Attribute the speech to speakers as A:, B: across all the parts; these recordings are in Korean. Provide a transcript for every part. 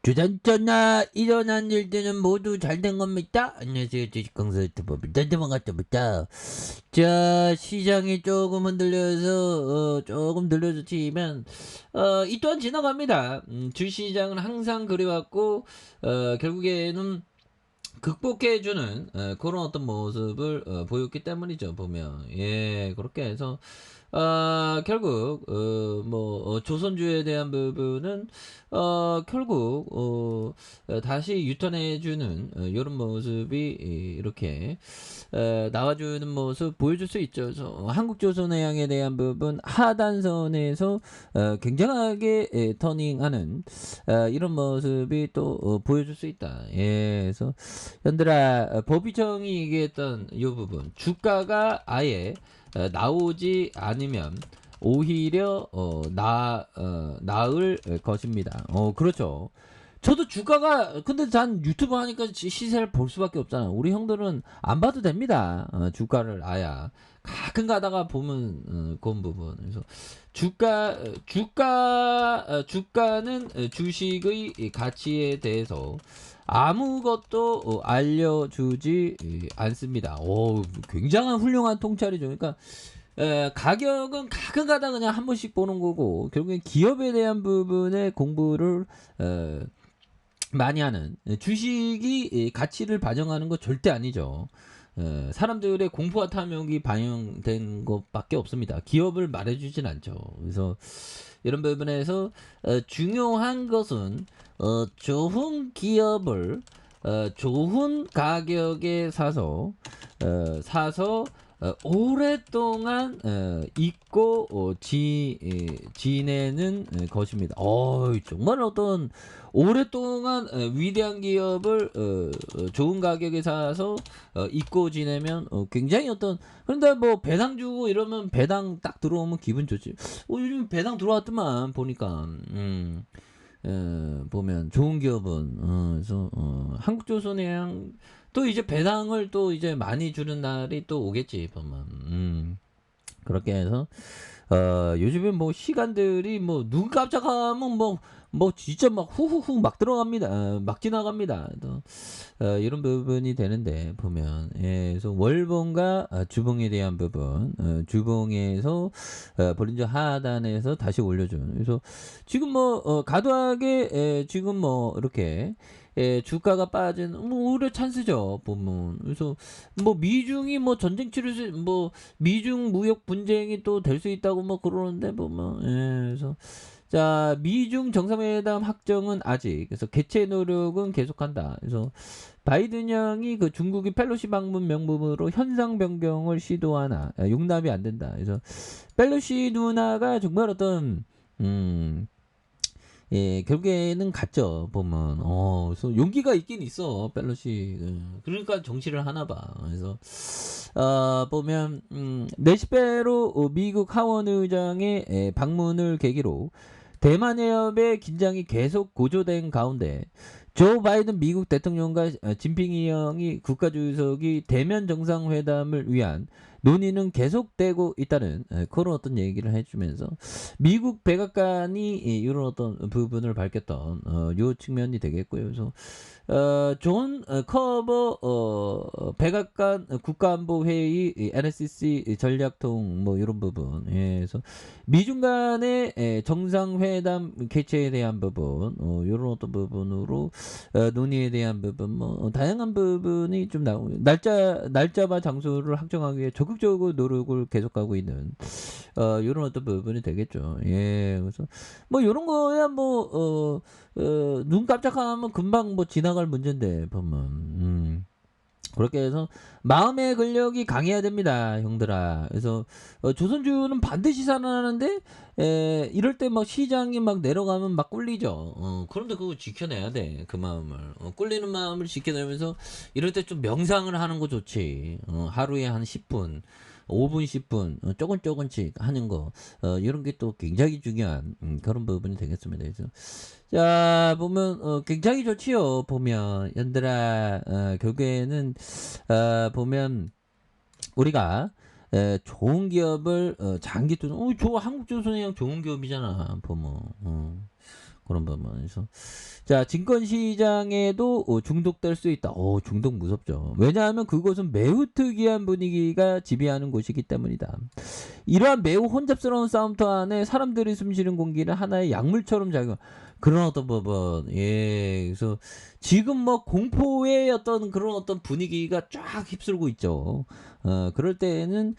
A: 주단전나 일어난 일들은 모두 잘 된 겁니다. 안녕하세요. 주식강사 유튜버입니다. 반갑습니다. 자, 시장이 조금 흔들려서 조금 들려주지만 이 또한 지나갑니다. 주시장은 항상 그래왔고 결국에는 극복해주는 그런 어떤 모습을 보였기 때문이죠. 보면 그렇게 해서 결국 조선주에 대한 부분은 결국 다시 유턴해주는 이런 모습이 이렇게 나와주는 모습 보여줄 수 있죠. 그래서 한국조선해양에 대한 부분 하단선에서 굉장하게 터닝하는 이런 모습이 또 보여줄 수 있다. 그래서 현들아 법의청이 얘기했던 이 부분 주가가 아예 나오지 않으면 오히려 나을 것입니다. 그렇죠. 저도 주가가 근데 난 유튜브 하니까 시세를 볼 수밖에 없잖아. 우리 형들은 안 봐도 됩니다. 주가를 아야 가끔 가다가 보면 그런 부분. 그래서 주가는 주식의 가치에 대해서 아무것도 알려주지 않습니다. 굉장한 훌륭한 통찰이죠. 그러니까 가격은 가끔 가다 그냥 한 번씩 보는 거고 결국엔 기업에 대한 부분에 공부를 많이 하는 주식이 가치를 반영하는 거 절대 아니죠. 사람들의 공포와 탐욕이 반영된 것밖에 없습니다. 기업을 말해주진 않죠. 그래서 이런 부분에서 중요한 것은 좋은 기업을 좋은 가격에 사서 오랫동안 잊고 지내는 것입니다. 정말 어떤 오랫동안 위대한 기업을 좋은 가격에 사서 잊고 지내면 굉장히 어떤 그런데 뭐 배당 주고 이러면 배당 딱 들어오면 기분 좋지. 요즘 배당 들어왔더만 보니까 보면 좋은 기업은 그래서 한국조선해양 또 이제 배당을 또 이제 많이 주는 날이 또 오겠지 보면 그렇게 해서 요즘엔 뭐 시간들이 뭐 눈 깜짝하면 뭐 진짜 막 후후후 막 들어갑니다. 막 지나갑니다. 또 이런 부분이 되는데 보면 그래서 월봉과 주봉에 대한 부분 주봉에서 브린저 하단에서 다시 올려준 그래서 지금 뭐 과도하게 지금 뭐 이렇게 주가가 빠진 오히려 찬스죠 보면 그래서 뭐 미중이 뭐 전쟁 치를 뭐 미중 무역 분쟁이 또 될 수 있다고 뭐 그러는데 보면 그래서 자 미중 정상회담 확정은 아직 그래서 개최 노력은 계속한다. 그래서 바이든 형이 그 중국이 펠로시 방문 명분으로 현상 변경을 시도하나 용납이 안 된다. 그래서 펠로시 누나가 정말 어떤 결국에는 갔죠, 보면. 그래서 용기가 있긴 있어, 펠로시. 그러니까 정치를 하나 봐. 그래서, 보면, 내시페로 미국 하원 의장의 방문을 계기로 대만 해협의 긴장이 계속 고조된 가운데 조 바이든 미국 대통령과 진핑이 형이 국가주석이 대면 정상회담을 위한 논의는 계속되고 있다는 그런 어떤 얘기를 해주면서 미국 백악관이 이런 어떤 부분을 밝혔던 요 측면이 되겠고요. 그래서 존 커버 백악관 국가안보회의 NSC 전략통 뭐 이런 부분 그래서 미중 간의 정상회담 개최에 대한 부분 이런 어떤 부분으로 논의에 대한 부분 뭐 다양한 부분이 좀 나오고 날짜와 장소를 확정하기 위해 적극적으로 노력을 계속하고 있는 이런 어떤 부분이 되겠죠. 그래서 뭐 이런 거야 뭐 눈 깜짝하면 금방 뭐 지나갈 문제인데 보면 그렇게 해서 마음의 근력이 강해야 됩니다, 형들아. 그래서 조선주는 반드시 살아나는데 이럴 때 막 시장이 막 내려가면 막 꿀리죠. 그런데 그거 지켜내야 돼, 그 마음을. 꿀리는 마음을 지켜내면서 이럴 때 좀 명상을 하는 거 좋지. 하루에 한 10분. 5분, 10분, 조금씩 하는 거, 이런 게 또 굉장히 중요한, 그런 부분이 되겠습니다. 그래서, 자, 보면, 굉장히 좋지요. 보면, 연들아, 결국에는, 보면, 우리가, 좋은 기업을, 장기 투자, 한국조선해양 좋은 기업이잖아. 보면, 그런 부분에서 자 증권시장에도 중독될 수 있다. 중독 무섭죠. 왜냐하면 그곳은 매우 특이한 분위기가 지배하는 곳이기 때문이다. 이러한 매우 혼잡스러운 싸움터 안에 사람들이 숨쉬는 공기는 하나의 약물처럼 작용. 그런 어떤 부분, 예, 그래서 지금 뭐 공포의 어떤 그런 어떤 분위기가 쫙 휩쓸고 있죠. 그럴 때에는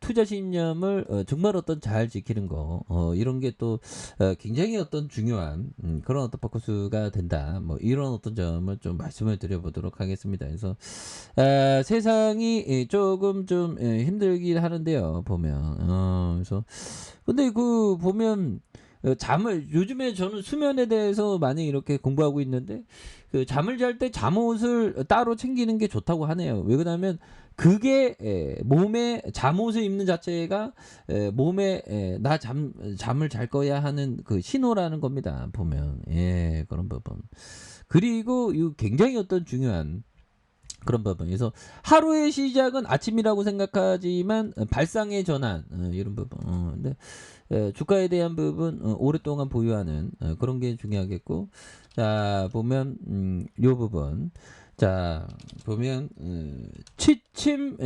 A: 투자 신념을 정말 어떤 잘 지키는 거, 이런 게 또 굉장히 어떤 중요한 그런 어떤 포커스가 된다. 뭐 이런 어떤 점을 좀 말씀을 드려보도록 하겠습니다. 그래서 세상이 조금 좀 힘들긴 하는데요. 보면 그래서 근데 그 보면 잠을 요즘에 저는 수면에 대해서 많이 이렇게 공부하고 있는데 그 잠을 잘 때 잠옷을 따로 챙기는 게 좋다고 하네요. 왜 그러냐면 그게 몸에 잠옷을 입는 자체가 몸에 나 잠을 잘 거야 하는 그 신호라는 겁니다. 보면 예 그런 부분. 그리고 이 굉장히 어떤 중요한 그런 부분. 그래서 하루의 시작은 아침이라고 생각하지만 발상의 전환 이런 부분. 근데 주가에 대한 부분 오랫동안 보유하는 그런 게 중요하겠고 자 보면 요 부분 자 보면 취침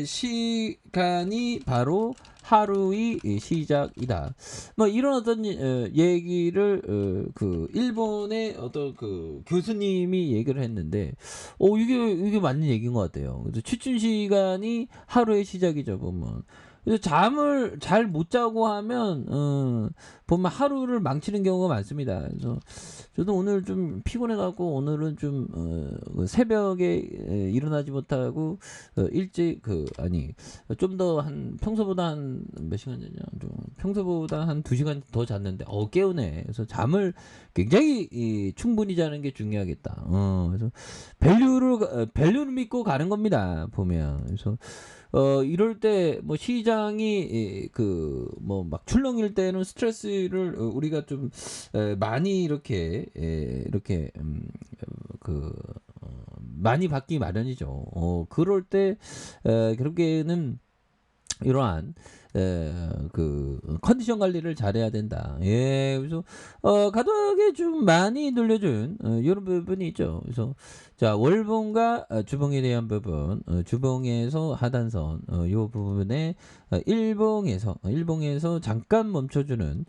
A: 시간이 바로 하루의 시작이다. 뭐 이런 어떤 얘기를 그 일본의 어떤 그 교수님이 얘기를 했는데 이게 맞는 얘기인 것 같아요. 그래서 취침 시간이 하루의 시작이죠 보면. 그래서 잠을 잘 못 자고 하면 보면 하루를 망치는 경우가 많습니다. 그래서 저도 오늘 좀 피곤해 갖고 오늘은 좀 그 새벽에 일어나지 못하고 일찍 좀 더 한 평소보다 한 몇 시간 잤냐? 좀 평소보다 한 2시간 더 잤는데 깨우네. 그래서 잠을 굉장히 충분히 자는 게 중요하겠다. 그래서 밸류를 믿고 가는 겁니다. 보면. 그래서 이럴 때 뭐 시장이 그 뭐 막 출렁일 때는 스트레스를 우리가 좀 많이 이렇게 그 많이 받기 마련이죠. 그럴 때 결국에는 이러한 그 컨디션 관리를 잘해야 된다. 예, 그래서 가격에 좀 많이 눌려준 이런 부분이 있죠. 그래서 자 월봉과 주봉에 대한 부분, 주봉에서 하단선 요 부분에 일봉에서 잠깐 멈춰주는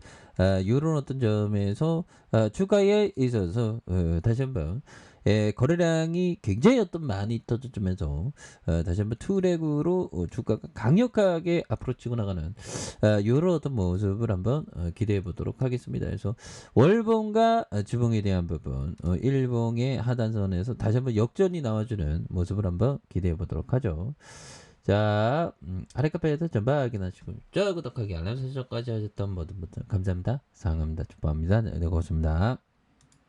A: 이런 어떤 점에서 주가에 있어서 다시 한번 거래량이 굉장히 어떤 많이 터져주면서 다시 한번 투렉으로 주가가 강력하게 앞으로 치고 나가는 이런 어떤 모습을 한번 기대해 보도록 하겠습니다. 그래서 월봉과 주봉에 대한 부분, 일봉의 하단선에서 다시 한번 역전이 나와주는 모습을 한번 기대해 보도록 하죠. 자, 아래 카페에서 전방 확인하시고, 구독하기, 알람 설정까지 하셨던 모든 분들 감사합니다. 사랑합니다. 축복합니다. 네, 고맙습니다.